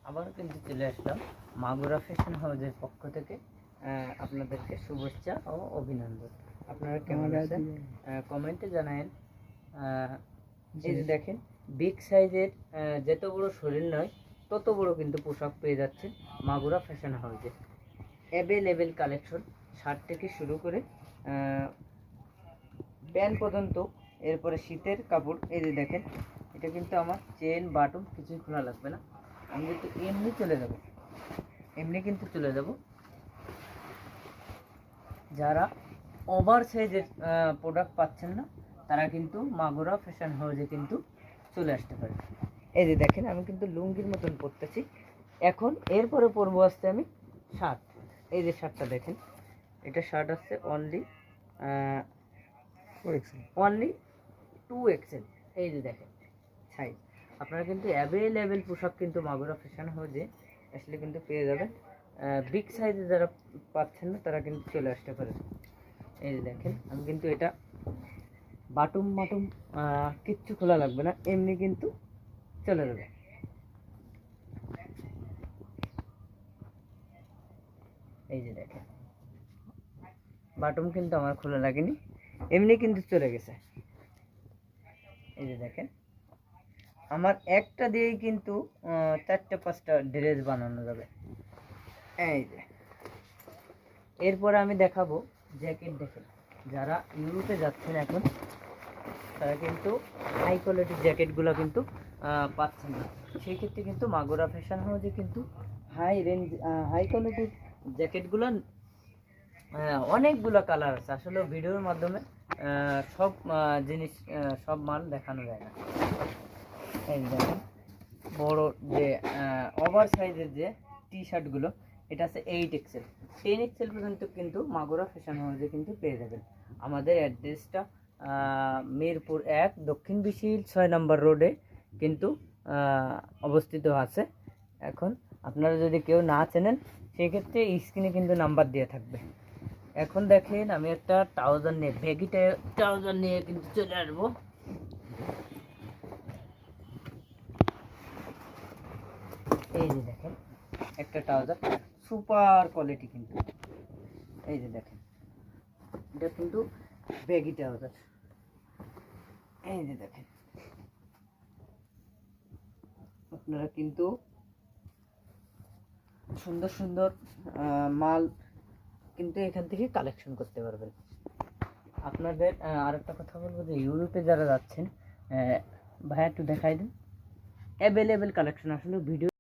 আবারও কিন্তু চলে আসলাম মাগুরা ফ্যাশন হাউসের পক্ষ থেকে। আপনাদেরকে শুভেচ্ছা ও অভিনন্দন। আপনারা কেমন আছেন কমেন্টে জানায়েন। এই যে দেখেন, বিগ সাইজের যত বড় শরীর নয় তত বড় কিন্তু পোশাক পেয়ে যাচ্ছেন মাগুরা ফ্যাশন হাউসে। অ্যাভেলেবেল কালেকশন, শার্ট থেকে শুরু করে প্যান্ট পর্যন্ত। এরপরে শীতের কাপড়, এই যে দেখেন, এটা কিন্তু আমার চেন বাটন কিছুই খোলা লাগবে না। আমি কিন্তু এমনি চলে যাব, এমনি কিন্তু চলে যাব। যারা ওভার সাইজের প্রোডাক্ট পাচ্ছেন না তারা কিন্তু মাগুরা ফ্যাশন হাউসে কিন্তু চলে আসতে পারে। এই যে দেখেন, আমি কিন্তু লুঙ্গির মতন পরতেছি। এখন এরপরে পরবো আসতে আমি শার্ট। এই যে শার্টটা দেখেন, এটা শার্ট আসছে অনলি 2XL। এই যে দেখেন সাইজ। আপনারা কিন্তু অ্যাভেলেবেল পোশাক কিন্তু মাগুরা ফ্যাশন হাউসে আসলে কিন্তু পেয়ে যাবেন। বিগ সাইজে যারা পাচ্ছেন না তারা কিন্তু চলে আসতে পারেন। এই যে দেখেন, আমি কিন্তু এটা বাটুম কিচ্ছু খোলা লাগবে না, এমনি কিন্তু চলে যাবে। এই যে দেখেন, বাটুম কিন্তু আমার খোলা লাগেনি, এমনি কিন্তু চলে গেছে। এই যে দেখেন, আমার একটা দিয়েই কিন্তু 4-5টা ড্রেস বানানো যাবে। এই যে এরপরে আমি দেখাবো জ্যাকেট। দেখেন, যারা ইউরোপে যাচ্ছেন এখন তারা কিন্তু হাই কোয়ালিটির জ্যাকেটগুলো কিন্তু পাচ্ছেন না। সেই ক্ষেত্রে কিন্তু মাগুরা ফ্যাশন হাউসে কিন্তু হাই কোয়ালিটির জ্যাকেটগুলো অনেকগুলো কালার আছে। আসলে ভিডিওর মাধ্যমে সব জিনিস সব মাল দেখানো যায় না। এই দেখেন, বড় যে ওভার সাইজের যে টি শার্টগুলো, এটা আছে 8XL 10XL পর্যন্ত কিন্তু মাগুরা ফ্যাশন হাউসে কিন্তু পেয়ে যাবেন। আমাদের অ্যাড্রেসটা মিরপুর 1 দক্ষিণ বিশিল 6 নম্বর রোডে কিন্তু অবস্থিত আছে। এখন আপনারা যদি কেউ না চেনেন সেক্ষেত্রে স্ক্রিনে কিন্তু নাম্বার দেওয়া থাকবে। এখন দেখেন, আমি একটা ট্রাউজার নিয়ে ব্যাগি ট্রাউজার নিয়ে কিন্তু চলে আসবো। এই যে দেখেন, একটা ট্রাউজার সুপার কোয়ালিটি কিন্তু। এই যে দেখেন, এটা কিন্তু ব্যাগি ট্রাউজার। এই যে দেখেন, আপনারা কিন্তু সুন্দর সুন্দর মাল কিন্তু এখান থেকে কালেকশন করতে পারবেন। আপনাদের আরেকটা কথা বলবো যে ইউরোপে যারা যাচ্ছেন, ভাইয়া একটু দেখাই দিন অ্যাভেলেবেল কালেকশন। আসলে ভিডিও